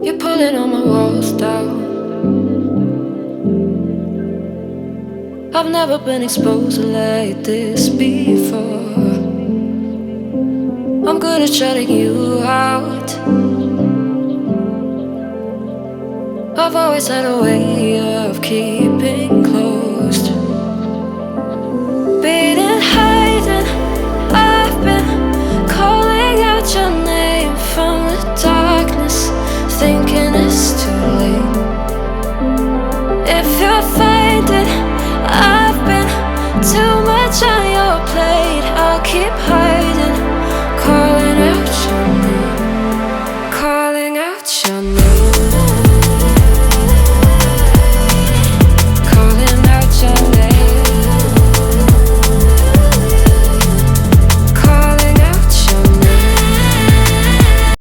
You're pulling all my walls down. I've never been exposed like this before. I'm good at shutting you out. I've always had a way of keeping